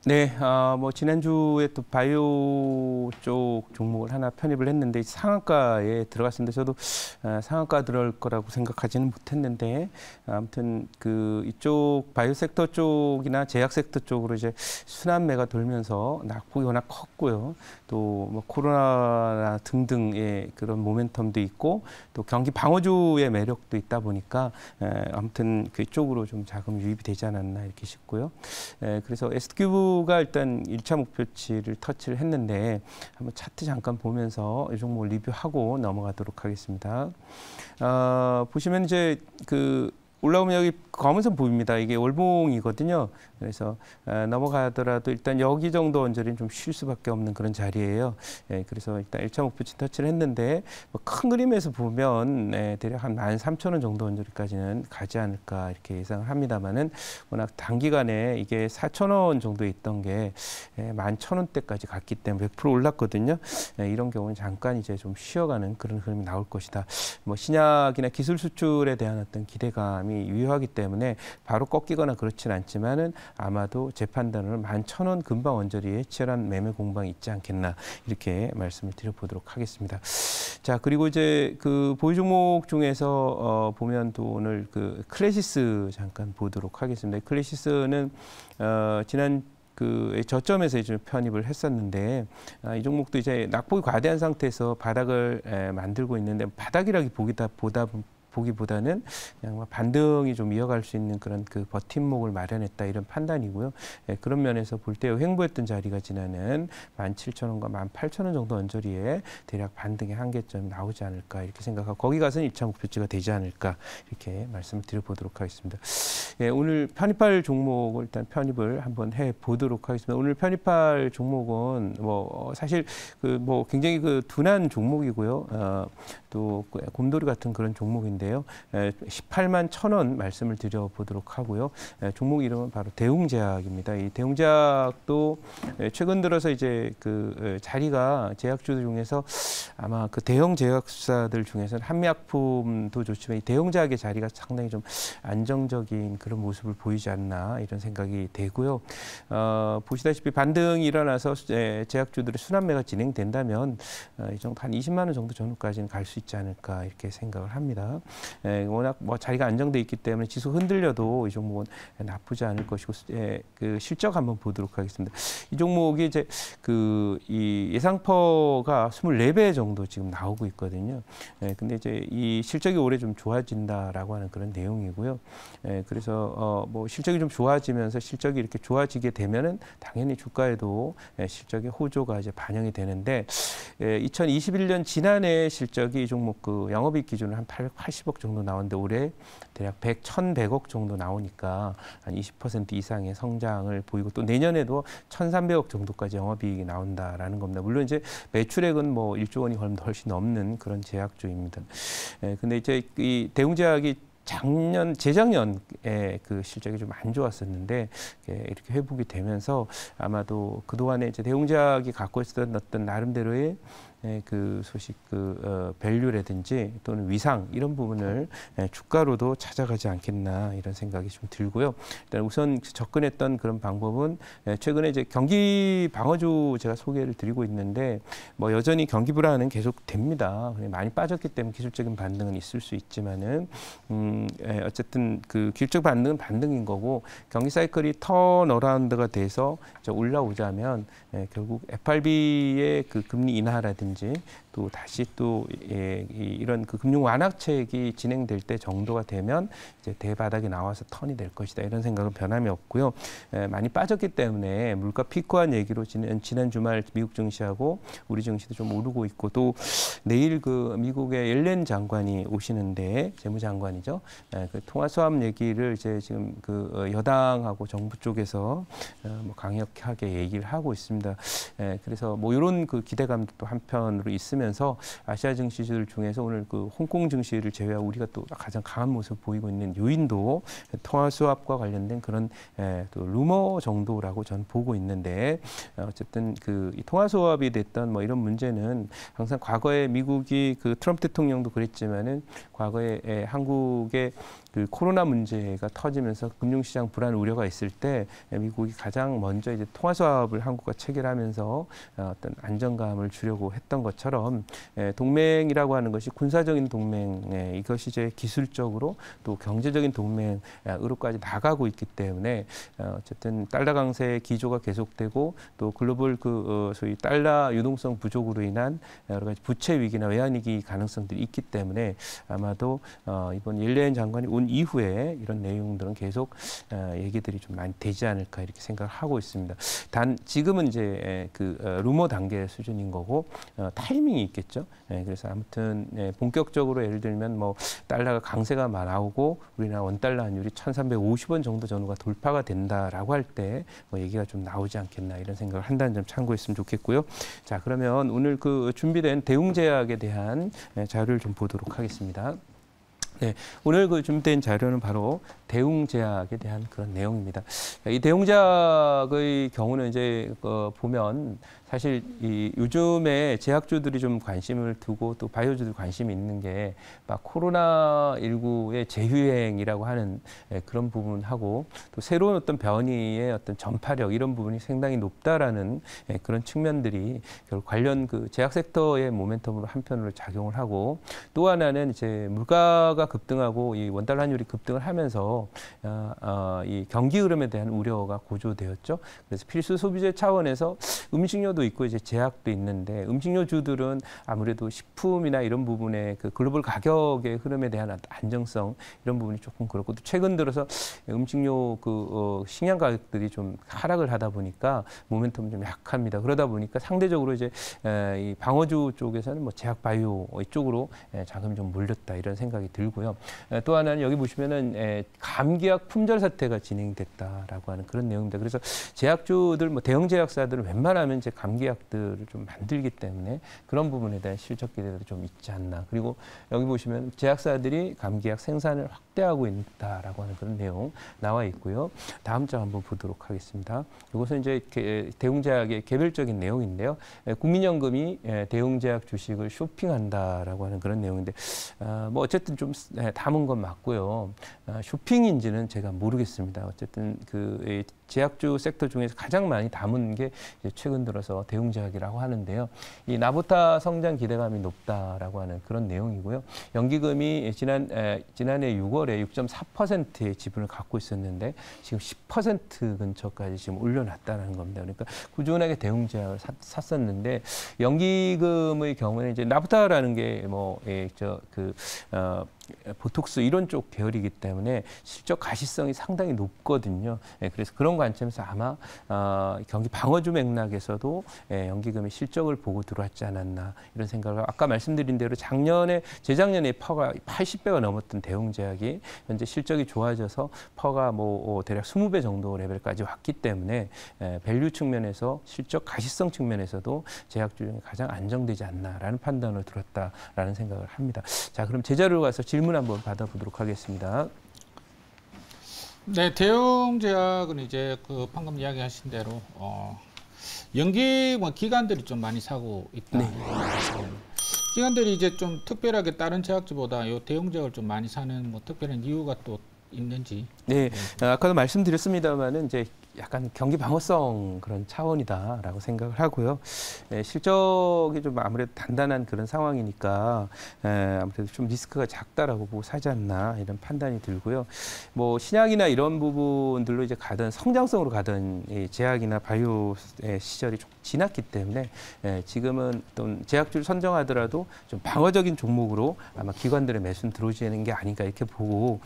네, 뭐 지난주에 또 바이오 쪽 종목을 하나 편입을 했는데 상한가에 들어갔습니다. 저도 상한가 들어올 거라고 생각하지는 못했는데 아무튼 그 이쪽 바이오 섹터 쪽이나 제약 섹터 쪽으로 이제 순환매가 돌면서 낙폭이 워낙 컸고요. 또 뭐 코로나 등등의 그런 모멘텀도 있고 또 경기 방어주의 매력도 있다 보니까 아무튼 그쪽으로 좀 자금 유입이 되지 않았나 이렇게 싶고요. 그래서 S큐브가 일단 1차 목표치를 터치를 했는데 한번 차트 잠깐 보면서 이 종목을 리뷰하고 넘어가도록 하겠습니다. 보시면 이제 그 올라오면 여기 검은선 보입니다. 이게 월봉이거든요. 그래서 넘어가더라도 일단 여기 정도 언저리는 좀 쉴 수밖에 없는 그런 자리예요. 그래서 일단 1차 목표치 터치를 했는데 뭐큰 그림에서 보면 대략 한 13,000원 정도 언저리까지는 가지 않을까 이렇게 예상을 합니다만은 워낙 단기간에 이게 4,000원 정도에 있던 게 11,000원대까지 갔기 때문에 100% 올랐거든요. 이런 경우는 잠깐 이제 좀 쉬어가는 그런 흐름이 나올 것이다. 뭐 신약이나 기술 수출에 대한 어떤 기대감이 유효하기 때문에 바로 꺾이거나 그렇진 않지만은 아마도 제 판단으로 11,000원 근방 언저리에 치열한 매매 공방이 있지 않겠나 이렇게 말씀을 드려보도록 하겠습니다. 자, 그리고 이제 그 보유 종목 중에서 보면 또 오늘 그 클래시스 잠깐 보도록 하겠습니다. 클래시스는 지난 그 저점에서 이제 편입을 했었는데 이 종목도 이제 낙폭이 과대한 상태에서 바닥을 만들고 있는데 바닥이라기 보기보다는 그냥 반등이 좀 이어갈 수 있는 그런 그 버팀목을 마련했다 이런 판단이고요. 그런 면에서 볼 때 횡보했던 자리가 지나는 17,000원과 18,000원 정도 언저리에 대략 반등의 한계점이 나오지 않을까 이렇게 생각하고 거기 가서는 2차 목표치가 되지 않을까 이렇게 말씀을 드려보도록 하겠습니다. 오늘 편입할 종목을 일단 편입을 한번 해 보도록 하겠습니다. 오늘 편입할 종목은 뭐 사실 그 뭐 굉장히 그 둔한 종목이고요. 또 곰돌이 같은 그런 종목인데요. 18만 1,000원 말씀을 드려보도록 하고요. 종목 이름은 바로 대웅제약입니다. 이 대웅제약도 최근 들어서 이제 그 자리가 제약주들 중에서 아마 그 대형 제약사들 중에서는 한미약품도 좋지만 이 대웅제약의 자리가 상당히 좀 안정적인 그런 모습을 보이지 않나 이런 생각이 되고요. 보시다시피 반등이 일어나서 제약주들의 순환매가 진행된다면 이 정도 한 20만 원 정도 전후까지는 갈 수 있지 않을까 이렇게 생각을 합니다. 워낙 뭐 자리가 안정돼 있기 때문에 지수 흔들려도 이 종목은 나쁘지 않을 것이고 그 실적 한번 보도록 하겠습니다. 이 종목이 이제 그 이 예상퍼가 24배 정도 지금 나오고 있거든요. 근데 이제 이 실적이 올해 좀 좋아진다라고 하는 그런 내용이고요. 그래서 뭐 실적이 좀 좋아지면서 실적이 이렇게 좋아지게 되면은 당연히 주가에도 실적의 호조가 이제 반영이 되는데 2021년 지난해 실적이 이 종목 그 영업이익 기준으로 한 880억 정도 나오는데 올해 대략 1,100억 정도 나오니까 한 20% 이상의 성장을 보이고 또 내년에도 1,300억 정도까지 영업이익이 나온다라는 겁니다. 물론 이제 매출액은 뭐 1조 원이 훨씬 넘는 그런 제약주입니다. 근데 이제 이 대웅제약이 재작년에 그 실적이 좀 안 좋았었는데 이렇게 회복이 되면서 아마도 그동안에 이제 대웅제약이 갖고 있었던 어떤 나름대로의 그 소식 밸류라든지 또는 위상 이런 부분을 주가로도 찾아가지 않겠나 이런 생각이 좀 들고요. 일단 우선 접근했던 그런 방법은 최근에 이제 경기 방어주 제가 소개를 드리고 있는데 뭐 여전히 경기 불안은 계속 됩니다. 많이 빠졌기 때문에 기술적인 반등은 있을 수 있지만은 어쨌든 그 기술적 반등은 반등인 거고 경기 사이클이 턴어라운드가 돼서 올라오자면 결국 FRB의 그 금리 인하라든지 또 다시 또 이런 그 금융 완화책이 진행될 때 정도가 되면 이제 대바닥이 나와서 턴이 될 것이다 이런 생각은 변함이 없고요. 많이 빠졌기 때문에 물가 피크한 얘기로 지난 주말 미국 증시하고 우리 증시도 좀 오르고 있고 또 내일 그 미국의 옐렌 장관이 오시는데 재무장관이죠. 그 통화 수합 얘기를 이제 지금 그 여당하고 정부 쪽에서 뭐 강력하게 얘기를 하고 있습니다. 그래서 뭐 이런 그 기대감도 또 한편으로 있으면서 아시아 증시들 중에서 오늘 그 홍콩 증시를 제외하고 우리가 또 가장 강한 모습을 보이고 있는 요인도 통화 수합과 관련된 그런 또 루머 정도라고 저는 보고 있는데 어쨌든 그 통화 수합이 됐던 뭐 이런 문제는 항상 과거에 미국이 그 트럼프 대통령도 그랬지만은 과거에 한국의 그 코로나 문제가 터지면서 금융시장 불안 우려가 있을 때 미국이 가장 먼저 이제 통화 수합을 한국과 체결하면서 어떤 안정감을 주려고 했던 것처럼 동맹이라고 하는 것이 군사적인 동맹, 이것이 이제 기술적으로 또 경제적인 동맹으로까지 나가고 있기 때문에 어쨌든 달러 강세 기조가 계속되고 또 글로벌 소위 달러 유동성 부족으로 인한 여러 가지 부채 위기나 외환 위기 가능성들이 있기 때문에 아마도 이번 옐렌 장관이 온 이후에 이런 내용들은 계속 얘기들이 좀 많이 되지 않을까 이렇게 생각을 하고 있습니다. 단 지금은 이제 루머 단계 수준인 거고 타이밍이 있겠죠. 그래서 아무튼 본격적으로 예를 들면 뭐 달러가 강세가 나오고 우리나라 원달러 환율이 1,350원 정도 전후가 돌파가 된다라고 할 때 뭐 얘기가 좀 나오지 않겠나 이런 생각을 한다는 점 참고했으면 좋겠고요. 자, 그러면 오늘 그 준비된 대웅제약에 대한 자료를 좀 보도록 하겠습니다. 네, 오늘 그 준비된 자료는 바로 대웅제약에 대한 그런 내용입니다. 이 대웅제약의 경우는 이제 보면 사실 이 요즘에 제약주들이 좀 관심을 두고 또 바이오주들이 관심이 있는 게 막 코로나19의 재유행이라고 하는 그런 부분하고 또 새로운 어떤 변이의 어떤 전파력 이런 부분이 상당히 높다라는 그런 측면들이 결국 관련 그 제약 섹터의 모멘텀으로 한편으로 작용을 하고 또 하나는 이제 물가가 급등하고 이 원달러 환율이 급등을 하면서 이 경기 흐름에 대한 우려가 고조되었죠. 그래서 필수 소비재 차원에서 음식료도 있고 이제 제약도 있는데 음식료주들은 아무래도 식품이나 이런 부분에 그 글로벌 가격의 흐름에 대한 안정성 이런 부분이 조금 그렇고 또 최근 들어서 음식료 식량 가격들이 좀 하락을 하다 보니까 모멘텀이 좀 약합니다. 그러다 보니까 상대적으로 이제 이 방어주 쪽에서는 뭐 제약 바이오 이쪽으로 자금이 좀 몰렸다 이런 생각이 들고요. 또 하나는 여기 보시면은 감기약 품절 사태가 진행됐다라고 하는 그런 내용입니다. 그래서 제약주들 뭐 대형 제약사들은 웬만하면 이제 감기약들을 좀 만들기 때문에 그런 부분에 대한 실적 기대도 좀 있지 않나. 그리고 여기 보시면 제약사들이 감기약 생산을 확대하고 있다라고 하는 그런 내용 나와 있고요. 다음 장 한번 보도록 하겠습니다. 이것은 이제 대웅제약의 개별적인 내용인데요. 국민연금이 대웅제약 주식을 쇼핑한다라고 하는 그런 내용인데 뭐 어쨌든 좀 담은 건 맞고요. 쇼핑인지는 제가 모르겠습니다. 어쨌든 그 제약주 섹터 중에서 가장 많이 담은 게 이제 최근 들어서 대웅제약이라고 하는데요. 이 나보타 성장 기대감이 높다라고 하는 그런 내용이고요. 연기금이 지난해 6월에 6.4%의 지분을 갖고 있었는데 지금 10% 근처까지 지금 올려놨다는 겁니다. 그러니까 꾸준하게 대웅제약을 샀었는데 연기금의 경우에는 이제 나보타라는 게 뭐 보톡스 이런 쪽 계열이기 때문에 실적 가시성이 상당히 높거든요. 그래서 그런 관점에서 아마 경기 방어주 맥락에서도 연기금의 실적을 보고 들어왔지 않았나 이런 생각을 아까 말씀드린 대로 재작년에 퍼가 80배가 넘었던 대웅제약이 현재 실적이 좋아져서 퍼가 뭐 대략 20배 정도 레벨까지 왔기 때문에 밸류 측면에서 실적 가시성 측면에서도 제약주 중에 가장 안정되지 않나라는 판단을 들었다라는 생각을 합니다. 자, 그럼 제자료로 가서 질문 한번 받아보도록 하겠습니다. 네, 대웅제약은 이제 방금 이야기하신 대로 연기 기관들이 좀 많이 사고 있다. 네. 기관들이 이제 좀 특별하게 다른 제약주보다 이 대웅제약을 좀 많이 사는 뭐 특별한 이유가 또 있는지. 네, 아까도 말씀드렸습니다만은 이제 약간 경기 방어성 그런 차원이다라고 생각을 하고요. 실적이 좀 아무래도 단단한 그런 상황이니까 아무래도 좀 리스크가 작다라고 보고 사지 않나 이런 판단이 들고요. 뭐 신약이나 이런 부분들로 이제 가던 성장성으로 가던 이 제약이나 바이오 시절이 좀 지났기 때문에 지금은 어떤 제약주를 선정하더라도 좀 방어적인 종목으로 아마 기관들의 매수는 들어오지는 게 아닌가 이렇게 보고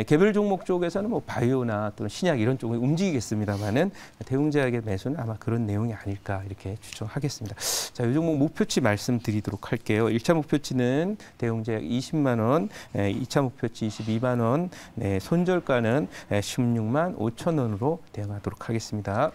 개별 종목 쪽에서는 뭐 바이오나 또는 신약 이런 쪽을 움직이겠습니다만. 는 대웅제약의 매수는 아마 그런 내용이 아닐까 이렇게 추정하겠습니다. 자, 이 종목 목표치 말씀드리도록 할게요. 1차 목표치는 대웅제약 20만 원, 2차 목표치 22만 원, 손절가는 16만 5천 원으로 대응하도록 하겠습니다.